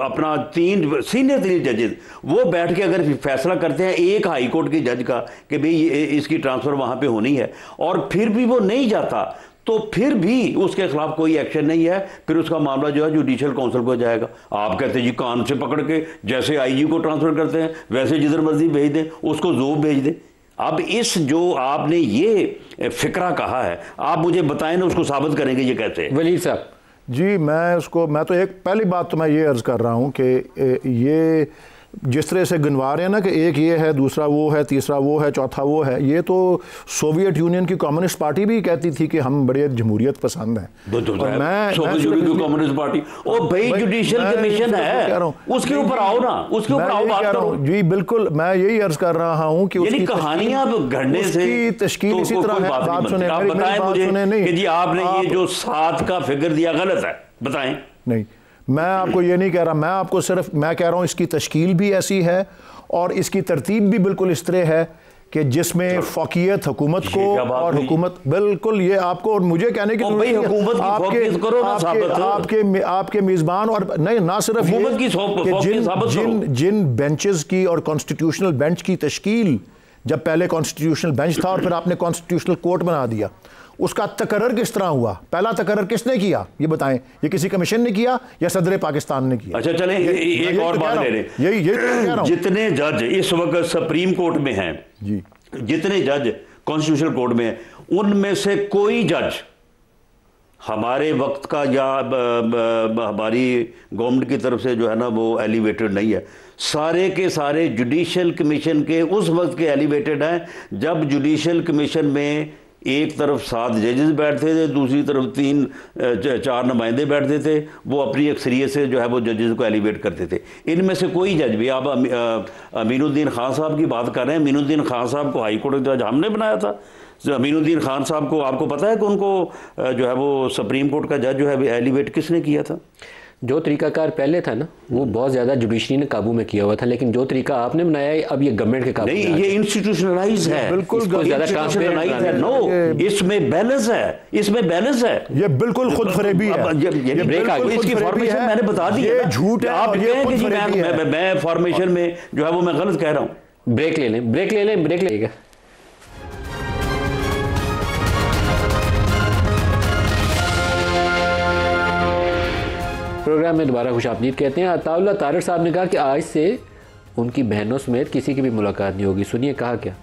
[SPEAKER 2] अपना 3 सीनियर 3 जजेस वो बैठ के अगर फैसला करते हैं एक हाई कोर्ट के जज का कि भाई इसकी ट्रांसफ़र वहाँ पे होनी है, और फिर भी वो नहीं जाता, तो फिर भी उसके खिलाफ कोई एक्शन नहीं है, फिर उसका मामला जो है जुडिशल काउंसिल को जाएगा। आप कहते हैं जी कान से पकड़ के जैसे आईजी को ट्रांसफ़र करते हैं वैसे जिधर मर्जी भेज दें, उसको ज़ोब भेज दें। अब इस जो आपने ये फिक्रा कहा है, आप मुझे बताएं ना उसको साबित करेंगे ये कैसे?
[SPEAKER 1] वलीद साहब
[SPEAKER 3] जी, मैं तो एक पहली बात तो मैं ये अर्ज़ कर रहा हूँ कि ये जिस तरह से गिनवा रहे हैं ना कि एक ये है, दूसरा वो है, तीसरा वो है, चौथा वो है, ये तो सोवियत यूनियन की कम्युनिस्ट पार्टी भी कहती थी कि हम बड़े जमहूरियत पसंद हैं।
[SPEAKER 2] और मैं कम्युनिस्ट पार्टी ओ भाई जुडिशल कमीशन है, उसके ऊपर आओ ना, उसके ऊपर आओ, बात करो।
[SPEAKER 3] जी बिल्कुल, मैं यही अर्ज कर रहा हूँ कि उसकी
[SPEAKER 2] कहानियां घड़ने से
[SPEAKER 3] तश्कील इसी तरह है। बात सुने,
[SPEAKER 2] बताएं मुझे कि जी आपने ये जो 7 का फिगर दिया गलत है, बताएं।
[SPEAKER 3] नहीं, मैं आपको ये नहीं कह रहा, मैं आपको सिर्फ मैं कह रहा हूँ इसकी तश्कील भी ऐसी है और इसकी तरतीब भी बिल्कुल इस तरह है कि जिसमें फ़ौक़ियत हुकूमत को और हुकूमत बिल्कुल ये आपको और मुझे कहने की आपके मेज़बान और नहीं ना सिर्फ जिन बेंचेस की और कॉन्स्टिट्यूशनल बेंच की तश्कील, जब पहले कॉन्स्टिट्यूशनल बेंच था और फिर आपने कॉन्स्टिट्यूशनल कोर्ट बना दिया, उसका तकर्रर किस तरह हुआ? पहला तकर्रर किसने किया ये बताएं? ये किसी कमीशन ने किया या सदर पाकिस्तान ने किया?
[SPEAKER 2] अच्छा चलें, एक और बात ले लें।
[SPEAKER 3] यही कह रहा हूं।
[SPEAKER 2] जितने जज इस वक्त सुप्रीम कोर्ट में हैं
[SPEAKER 3] जी,
[SPEAKER 2] जितने जज कॉन्स्टिट्यूशनल कोर्ट में हैं, उनमें से कोई जज हमारे वक्त का या हमारी गवर्नमेंट की तरफ से जो है ना वो एलिवेटेड नहीं है। सारे के सारे जुडिशल कमीशन के उस वक्त के एलिवेटेड हैं जब जुडिशल कमीशन में एक तरफ 7 जजेस बैठते थे, दूसरी तरफ 3-4 नुमाइंदे बैठते थे, वो अपनी अक्सरियत से जो है वो जजेस को एलिवेट करते थे। इनमें से कोई जज भी, आप अमीनुद्दीन खान साहब की बात कर रहे हैं, अमीनुद्दीन खान साहब को हाई कोर्ट जज हमने बनाया था। अमीनुद्दीन खान साहब को आपको पता है कि उनको जो है वो सुप्रीम कोर्ट का जज जो है एलिवेट किसने किया था?
[SPEAKER 1] जो तरीकाकार पहले था ना वो बहुत ज्यादा जुडिशरी ने काबू में किया हुआ था, लेकिन जो तरीका आपने बनाया है अब ये गवर्नमेंट के काबू में
[SPEAKER 2] नहीं, ये इंस्टीट्यूशनलाइज है,
[SPEAKER 3] बिल्कुल
[SPEAKER 2] ज्यादा ट्रांसपेरेंट है। नो, इसमें बैलेंस है, इसमें बैलेंस है।
[SPEAKER 3] ये बिल्कुल खुद फरेबी है,
[SPEAKER 2] इसकी फॉर्मेशन मैंने बता दी है।
[SPEAKER 3] झूठ है,
[SPEAKER 2] आप कहें कि मैं फॉर्मेशन में जो है वो मैं गलत कह रहा हूँ।
[SPEAKER 1] ब्रेक ले लें, ब्रेक ले लें, ब्रेक लेगा। प्रोग्राम में दोबारा खुशामदीद कहते हैं। अताउल्लाह तारिक साहब ने कहा कि आज से उनकी बहनों समेत किसी की भी मुलाकात नहीं होगी। सुनिए कहा क्या।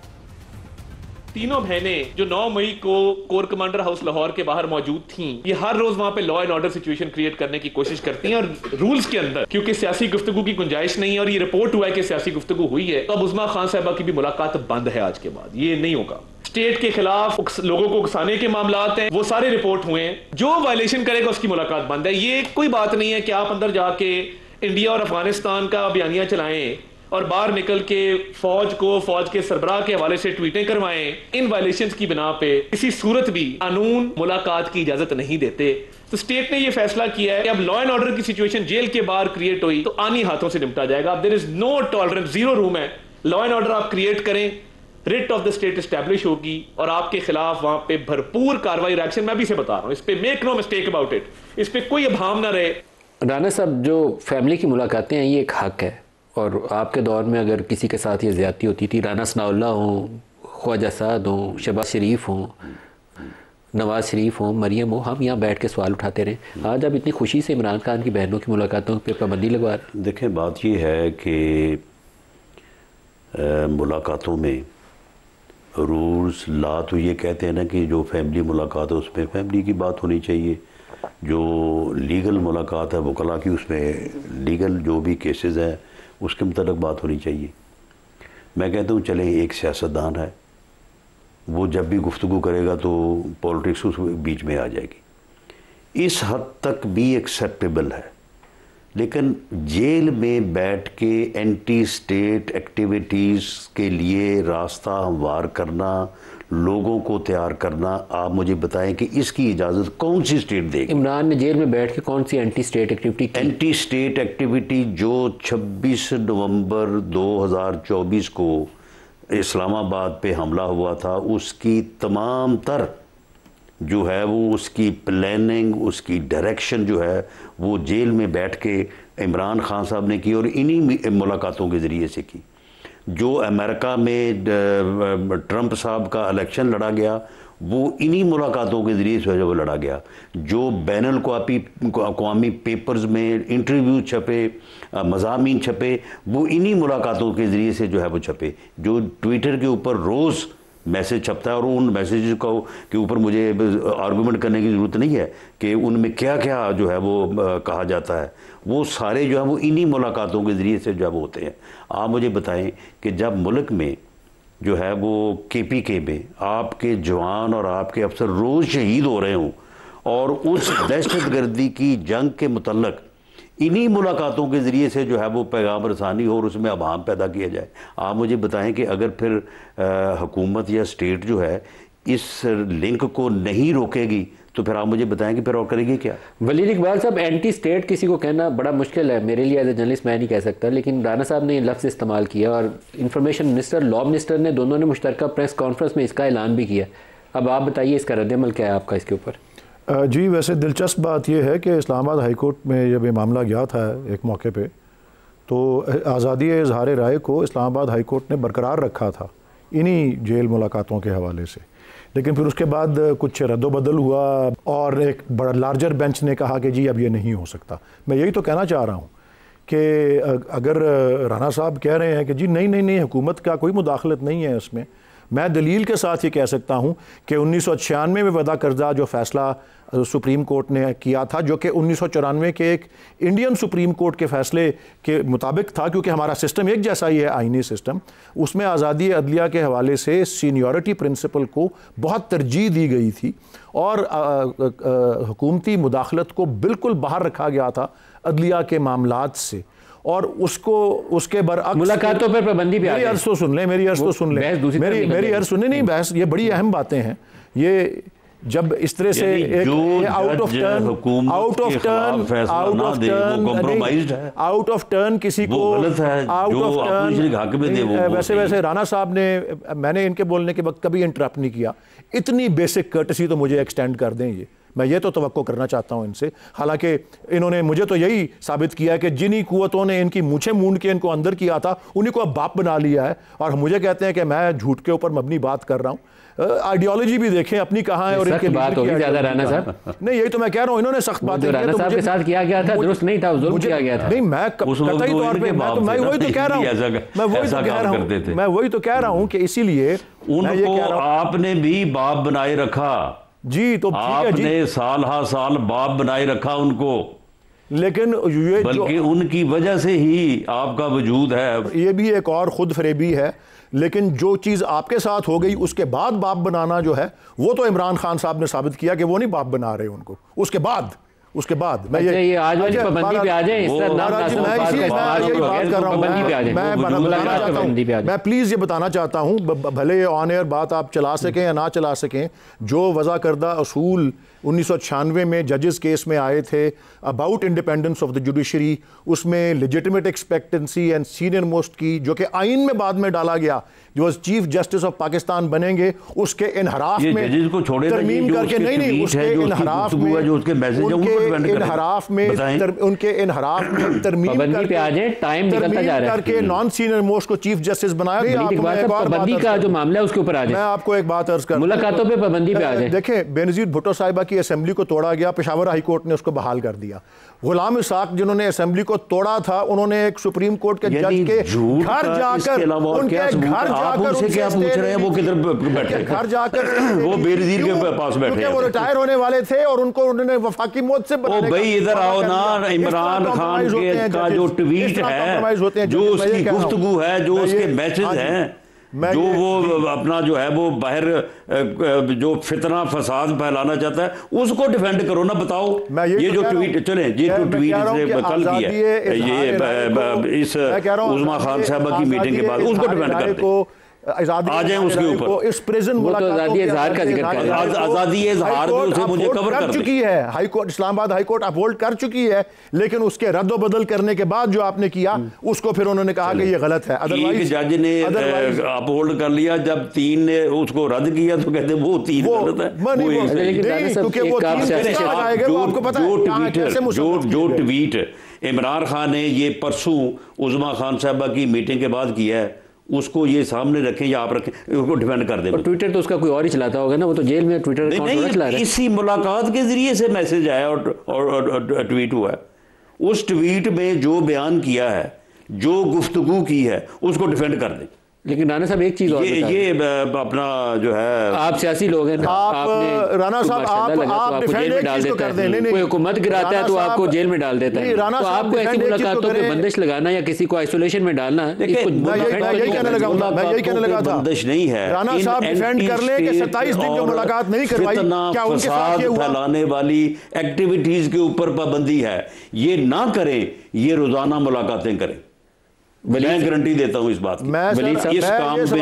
[SPEAKER 4] तीनों बहनें जो 9 मई को कोर कमांडर हाउस लाहौर के बाहर मौजूद थीं, ये हर रोज वहां पे law and order situation create करने की कोशिश करती हैं और रूल्स के अंदर क्योंकि सियासी गुफ्तगू की गुंजाइश नहीं है और ये रिपोर्ट हुआ है कि सियासी गुफ्तगू हुई है, तो अब उस्मा खान साहिबा की भी मुलाकात बंद है। आज के बाद ये नहीं होगा। स्टेट के खिलाफ लोगों को उकसाने के मामलात हैं, वो सारे रिपोर्ट हुए हैं। जो वायलेशन करेगा उसकी मुलाकात बंद है। ये कोई बात नहीं है कि आप अंदर जाके इंडिया और अफगानिस्तान का बयानिया चलाएं और बाहर निकल के फौज को, फौज के सरबराह के हवाले से ट्वीटें करवाएं। इन वायलेशंस की बिना पे किसी सूरत भी कानून मुलाकात की इजाजत नहीं देते। तो स्टेट ने ये फैसला किया है कि अब लॉ एंड ऑर्डर की सिचुएशन जेल के बाहर क्रिएट हुई तो आनी हाथों से निपटा जाएगा। अब there is no tolerance, zero room है। लॉ एंड ऑर्डर आप क्रिएट करें, writ of the state establish होगी और आपके खिलाफ वहां पे भरपूर कार्रवाई रिएक्शन। मैं भी से बता रहा हूं, इस पे make no mistake about it, इस पे कोई अभाव ना रहे।
[SPEAKER 1] राना साहब, जो फैमिली की मुलाकातें हैं ये एक हक है और आपके दौर में अगर किसी के साथ ये ज़्यादती होती थी, राना सनाउल्लाह हों, ख्वाजा साद हों, शहबाज शरीफ हों, नवाज शरीफ हों, मरियम हो, हम यहाँ बैठ के सवाल उठाते रहे। आज आप इतनी खुशी से इमरान खान की बहनों की मुलाकातों पर पाबंदी लगवा रहे हैं।
[SPEAKER 2] देखें, बात ये है कि मुलाकातों में रूल्स ला तो ये कहते हैं ना कि जो फैमिली मुलाकात है उसमें फैमिली की बात होनी चाहिए, जो लीगल मुलाकात है वकला की उसमें लीगल जो भी केसेस हैं उसके मुताबिक बात होनी चाहिए। मैं कहता हूँ चले, एक सियासतदान है, वो जब भी गुफ्तगू करेगा तो पॉलिटिक्स उस बीच में आ जाएगी, इस हद तक भी एक्सेप्टेबल है। लेकिन जेल में बैठ के एंटी स्टेट एक्टिविटीज़ के लिए रास्ता हमवार करना, लोगों को तैयार करना, आप मुझे बताएं कि इसकी इजाज़त कौन सी स्टेट देगी?
[SPEAKER 1] इमरान ने जेल में बैठ के कौन सी एंटी स्टेट एक्टिविटी की?
[SPEAKER 2] एंटी स्टेट एक्टिविटी जो 26 नवंबर 2024 को इस्लामाबाद पे हमला हुआ था, उसकी तमाम तर जो है वो उसकी प्लानिंग, उसकी डायरेक्शन जो है वो जेल में बैठ के इमरान खान साहब ने की और इन्हीं मुलाकातों के ज़रिए से की। जो अमेरिका में ट्रंप साहब का इलेक्शन लड़ा गया वो इन्हीं मुलाकातों के ज़रिए से वो लड़ा गया। जो बैनुल अक़वामी पेपर्स में इंटरव्यू छपे, मज़ामीन छपे, वो इन्हीं मुलाकातों के ज़रिए से जो है वो छपे। जो ट्विटर के ऊपर रोज़ मैसेज छपता है और उन मैसेज के ऊपर मुझे आर्गूमेंट करने की ज़रूरत नहीं है कि उनमें क्या क्या जो है वो कहा जाता है, वो सारे जो है वो इन्हीं मुलाकातों के ज़रिए से जब होते हैं। आप मुझे बताएं कि जब मुल्क में जो है वो KPK में आपके जवान और आपके अफसर रोज़ शहीद हो रहे हों और उस दहशतगर्दी की जंग के मुतल्लक इन्हीं मुलाकातों के ज़रिए से जो है वो पैगाम रसानी हो और उसमें अभाम पैदा किया जाए। आप मुझे बताएं कि अगर फिर हुकूमत या स्टेट जो है इस लिंक को नहीं रोकेगी तो फिर आप मुझे बताएं कि फिर और करेगी क्या?
[SPEAKER 1] वलीद इकबाल साहब, एंटी स्टेट किसी को कहना बड़ा मुश्किल है, मेरे लिए एज ए जर्नलिस्ट मैं नहीं कह सकता, लेकिन राना साहब ने ये लफ्ज़ इस्तेमाल किया और इंफॉर्मेशन मिनिस्टर, लॉ मिनिस्टर ने, दोनों ने मुश्तरका प्रेस कॉन्फ्रेंस में इसका ऐलान भी किया। अब आप बताइए इसका रद्द-ए-अमल क्या है आपका इसके ऊपर?
[SPEAKER 3] जी, वैसे दिलचस्प बात यह है कि इस्लामाबाद हाई कोर्ट में जब ये मामला गया था एक मौके पे, तो आज़ादी इजहार राय को इस्लामाबाद हाई कोर्ट ने बरकरार रखा था इन्हीं जेल मुलाकातों के हवाले से। लेकिन फिर उसके बाद कुछ रद्दोबदल हुआ और एक बड़ा लार्जर बेंच ने कहा कि जी अब ये नहीं हो सकता। मैं यही तो कहना चाह रहा हूँ कि अगर राना साहब कह रहे हैं कि जी नहीं नहीं नहीं, हुकूमत का कोई मुदाखलत नहीं है इसमें, मैं दलील के साथ ये कह सकता हूँ कि 1996 में वदा करदा जो फ़ैसला सुप्रीम कोर्ट ने किया था, जो कि 1994 के एक इंडियन सुप्रीम कोर्ट के फ़ैसले के मुताबिक था, क्योंकि हमारा सिस्टम एक जैसा ही है, आईनी सिस्टम, उसमें आज़ादी अदलिया के हवाले से सीनियरिटी प्रिंसिपल को बहुत तरजीह दी गई थी और हुकूमती मुदाखलत को बिल्कुल बाहर रखा गया था अदलिया के मामलात से। और उसको उसके बरअक्स
[SPEAKER 1] मुलाकातों पर पाबंदी भी,
[SPEAKER 3] मेरी अर्ज़ तो सुन लें, मेरी अर्ज़ तो सुन लें, मेरी अर्ज़ सुनने नहीं, बहस ये बड़ी अहम बातें हैं। ये जब इस तरह से एक आउट ऑफ टर्न किसी को वैसे राना साहब ने, मैंने इनके बोलने के वक्त कभी इंटरप्ट नहीं किया, इतनी बेसिक कर्टसी तो मुझे एक्सटेंड कर दें। ये मैं ये तो तवक्को करना चाहता हूँ इनसे। हालांकि इन्होंने मुझे तो यही साबित किया है कि जिन्हीं कुव्वतों ने इनकी मूछें मूंद के इनको अंदर किया था उन्हीं को अब बाप बना लिया है, और मुझे कहते हैं कि मैं झूठ के ऊपर मबनी बात कर रहा हूँ। आइडियोलॉजी भी देखें अपनी कहाँ है और इनके
[SPEAKER 1] बात होगी ज्यादा राना साहब।
[SPEAKER 3] नहीं, यही तो मैं कह रहा हूँ, इन्होंने सख्त बात
[SPEAKER 1] राना साहब के साथ किया गया था दुरुस्त नहीं था, जुल्म किया गया था।
[SPEAKER 3] नहीं, मैं कतई तौर पे मैं वही तो कह रहा हूँ, मैं वही तो कह रहा हूँ कि इसीलिए
[SPEAKER 2] उनको आपने भी बाप बनाए रखा
[SPEAKER 3] जी, तो
[SPEAKER 2] आपने साल हा साल बाप बनाए रखा उनको,
[SPEAKER 3] लेकिन ये
[SPEAKER 2] बल्कि उनकी वजह से ही आपका वजूद है।
[SPEAKER 3] ये भी एक और खुद फरेबी है। लेकिन जो चीज़ आपके साथ हो गई उसके बाद बाप बनाना जो है वो तो इमरान खान साहब ने साबित किया कि वो नहीं बाप बना रहे उनको। उसके बाद मैं
[SPEAKER 1] ये आज वाली पाबंदी पे आ जाए, इस तरह नाम
[SPEAKER 3] मैं प्लीज़ ये बताना चाहता हूँ, भले ऑन एयर बात आप चला सकें या ना चला सकें, जो वज़ा करदा असूल 1996 में जजेस केस में आए थे about independence of the judiciary, उसमें legitimate expectancy and senior most की, जो कि आइन में बाद में डाला गया, जो चीफ जस्टिस ऑफ पाकिस्तान बनेंगे, उसके इनहराफ में तरमीम करके नहीं उसके इनहराफ में उनके इनहराफ में तरमीम करके नॉन सीनियर मोस्ट को चीफ जस्टिस बनाया।
[SPEAKER 1] पाबंदी का जो मामला है उसके ऊपर आ जाए।
[SPEAKER 3] मैं आपको एक बात अर्ज कर,
[SPEAKER 1] मुलाकातों पे पाबंदी पे आ जाए।
[SPEAKER 3] देखें, बेनज़ीर भुट्टो साहिबा की असेंबली को तोड़ा गया, पेशावर हाई कोर्ट ने उसको बहाल कर दिया। गुलाम इसाक जिन्होंने असेंबली को तोड़ा था, उन्होंने एक सुप्रीम कोर्ट के जज के घर जाकर उनके घर
[SPEAKER 2] उनसे क्या पूछ रहे हैं, वो किधर बैठे,
[SPEAKER 3] घर जाकर
[SPEAKER 2] वो बेनज़ीर के पास बैठे हैं,
[SPEAKER 3] वो रिटायर होने वाले थे और उनको उन्होंने वफाकी मौत से
[SPEAKER 2] ओ भाई इधर आओ ना। इमरान खान के का जो ट्वीट है, जो उसकी गुफ्तगू है, जो उसके मैसेज हैं, जो वो अपना जो है वो बाहर जो फितना फसाद फैलाना चाहता है, उसको डिफेंड करो ना। बताओ ये जो ट्वीट चले, ये जो ट्वीट इसने कल किया है, ये इस उज़मा खान साहबा की मीटिंग के बाद, उसको डिफेंड करते आ जाए उसके ऊपर।
[SPEAKER 3] इस प्रेजेंट
[SPEAKER 1] आज़ादी इज़हार का जिक्र कर रहा है,
[SPEAKER 2] आज़ादी इज़हार में उसे मुझे कवर कर
[SPEAKER 3] चुकी है high court, Islamabad high court uphold कर चुकी है, लेकिन उसके रद्द बदल करने के बाद जो आपने किया उसको फिर उन्होंने कहा कि ये गलत है।
[SPEAKER 2] अदरवाइज जज ने अपहोल्ड कर लिया, जब 3 ने उसको रद्द किया तो कहते वो 3 गलत है,
[SPEAKER 3] क्योंकि वो आपको पता है
[SPEAKER 2] जो ट्वीट इमरान खान ने ये परसों उज़मा खान साहबा की मीटिंग के बाद किया है, उसको ये सामने रखें या आप रखें, उसको डिफेंड कर दें।
[SPEAKER 1] ट्विटर तो उसका कोई और ही चलाता होगा ना, वो तो जेल में ट्विटर अकाउंट चला रहा है।
[SPEAKER 2] इसी मुलाकात के जरिए से मैसेज आया और ट्वीट हुआ है। उस ट्वीट में जो बयान किया है, जो गुफ्तगू की है, उसको डिफेंड कर दें।
[SPEAKER 1] लेकिन राना साहब एक चीज और
[SPEAKER 2] ये अपना जो है,
[SPEAKER 1] आप सियासी लोग हैं,
[SPEAKER 3] आपने राना साहब आप
[SPEAKER 1] जेल में डाल देता है, कोई हुकूमत गिराता है तो आपको जेल में डाल देता है, तो आपको ऐसी मुलाकातों पे बंदिश लगाना या किसी को आइसोलेशन में डालना,
[SPEAKER 3] मैं यही कहने लगा था,
[SPEAKER 2] बंदिश नहीं है।
[SPEAKER 3] राना साहब डिफेंड कर ले कि 27 दिन जो मुलाकात नहीं करवाई, क्या उनके साथ ये हुआ?
[SPEAKER 2] फैलाने वाली एक्टिविटीज के ऊपर पाबंदी है, ये ना करें, ये रोजाना मुलाकातें करें। मैं गारंटी देता हूं इस बात की। इस काम पे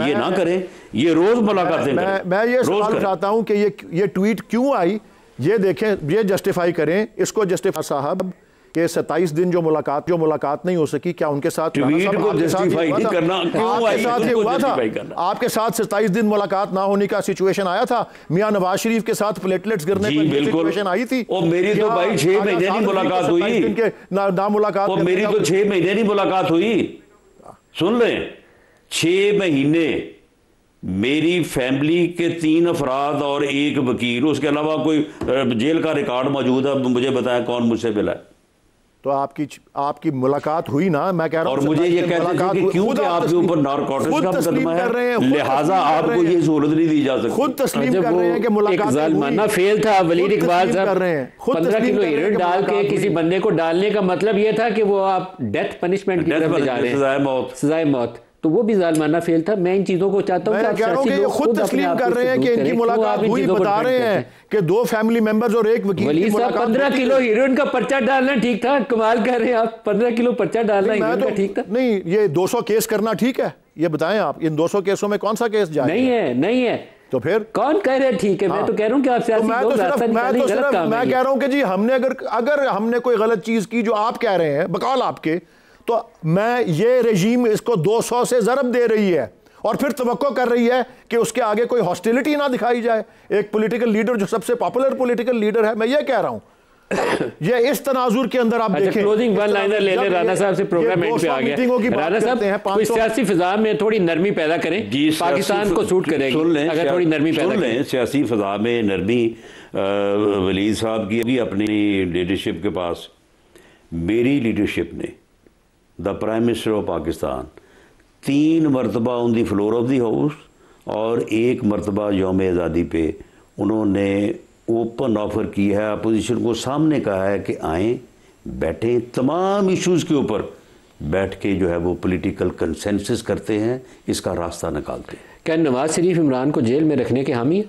[SPEAKER 2] ये ना करें, ये रोज मुलाकातें करें।
[SPEAKER 3] मैं ये सवाल उठाता हूं कि ये ट्वीट क्यों आई, ये देखें, ये जस्टिफाई करें, इसको जस्टिफाई साहब कि 27 दिन जो मुलाकात नहीं हो सकी, क्या उनके साथ
[SPEAKER 2] ट्वीट को जस्टिफाई नहीं करना,
[SPEAKER 3] आपके साथ ये हुआ था? आपके साथ 27 दिन मुलाकात ना होने का सिचुएशन आया था, मियां नवाज शरीफ के साथ प्लेटलेट्स गिरने की सिचुएशन आई थी।
[SPEAKER 2] और मेरी तो भाई 6 महीने नहीं मुलाकात हुई,
[SPEAKER 3] ना मुलाकात,
[SPEAKER 2] और मेरी तो 6 महीने नहीं मुलाकात हुई। सुन लें, 6 महीने मेरी फैमिली के 3 अफराद और 1 वकील, उसके अलावा कोई जेल का रिकॉर्ड मौजूद है, मुझे बताएं कौन मुझसे मिला है?
[SPEAKER 3] तो आपकी मुलाकात हुई ना, मैं कह रहा हूं।
[SPEAKER 2] और मुझे ये कहते थे कि क्योंकि आपके ऊपर नार्कोटिक्स का मुकदमा है, लिहाजा आपको ये सहूलत नहीं दी जा सकती।
[SPEAKER 3] खुद तस्लीम कर रहे हैं कि मुलाकात
[SPEAKER 1] जालिमाना फेल था। वलीद इकबाल साहब 15 किलो हीरोइन डाल के किसी बंदे को डालने का मतलब ये था कि वो आप डेथ पनिशमेंट की तरफ जा रहे हैं, सजाए मौत, तो वो भी जालिमाना फेल था। मैं इन चीजों को चाहता हूं
[SPEAKER 3] कि खुद तस्लीम कर रहे हैं कि इनकी मुलाकात हुई, बता रहे हैं कि 2 फैमिली मेंबर्स और 1 वकील की मुलाकात।
[SPEAKER 1] 15 किलो हीरोइन का पर्चा डालना ठीक था? कमाल कर रहे हैं आप, 15 किलो पर्चा डालना हीरोइन का ठीक था?
[SPEAKER 3] नहीं, ये 200 केस करना ठीक है? ये बताएं आप, इन 200 केसों में कौन सा केस जाए?
[SPEAKER 1] नहीं है
[SPEAKER 3] तो फिर
[SPEAKER 1] कौन कह रहे हैं ठीक है? मैं तो कह रहा हूं कि आप सियासी लोग रास्ता निकालें, गलत काम है।
[SPEAKER 3] मैं कह रहा हूं कि जी हमने अगर हमने कोई गलत चीज की जो आप कह रहे हैं बकौल आपके, तो मैं ये रेजीम इसको 200 से ज़रब दे रही है और फिर तवक्को कर रही है कि उसके आगे कोई हॉस्टिलिटी ना दिखाई जाए। एक पॉलिटिकल लीडर जो सबसे पॉपुलर पॉलिटिकल लीडर है, मैं ये कह रहा हूं, ये इस तनाजुर के अंदर आप देखें।
[SPEAKER 1] क्लोजिंग वन लाइनर ले ले, राना साहब से प्रोग्राम एंड पे आ गया। राना साहब कोई सियासी फिजा में थोड़ी नरमी पैदा करें, पाकिस्तान को सूट करेगी अगर थोड़ी नरमी पैदा करें।
[SPEAKER 2] सियासी फिजा में नरमी वलीद साहब की भी अपनी लीडरशिप के पास, मेरी लीडरशिप ने the prime minister of Pakistan 3 मरतबा on the floor of the house और 1 मरतबा यौम आज़ादी पे उन्होंने ओपन ऑफर की है, अपोजिशन को सामने कहा है कि आएँ बैठें, तमाम इश्यूज़ के ऊपर बैठ के जो है वो पॉलिटिकल कंसेंसस करते हैं, इसका रास्ता निकालते हैं।
[SPEAKER 1] क्या नवाज शरीफ इमरान को जेल में रखने के हामी है?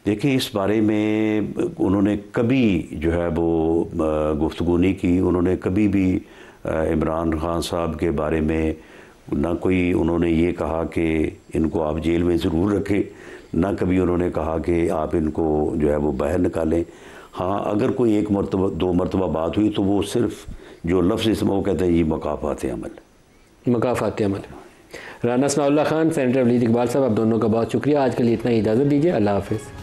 [SPEAKER 2] देखिए, इस बारे में उन्होंने कभी जो है वो गुफ्तगू नहीं की। उन्होंने कभी भी इमरान खान साहब के बारे में ना कोई उन्होंने ये कहा कि इनको आप जेल में ज़रूर रखें, ना कभी उन्होंने कहा कि आप इनको जो है वो बाहर निकालें। हाँ, अगर कोई 1 मरतबा 2 मरतबा बात हुई तो वो सिर्फ जो लफ्ज़ इसमें वो कहते हैं ये मकाफ़ात अमल,
[SPEAKER 1] मकाफ़ात अमल। राना सनाउल्लाह खान, सेनेटर वलीद इकबाल साहब, आप दोनों का बहुत शुक्रिया। आज के लिए इतना ही, इजाज़त दीजिए। अल्लाह हाफ़िज़।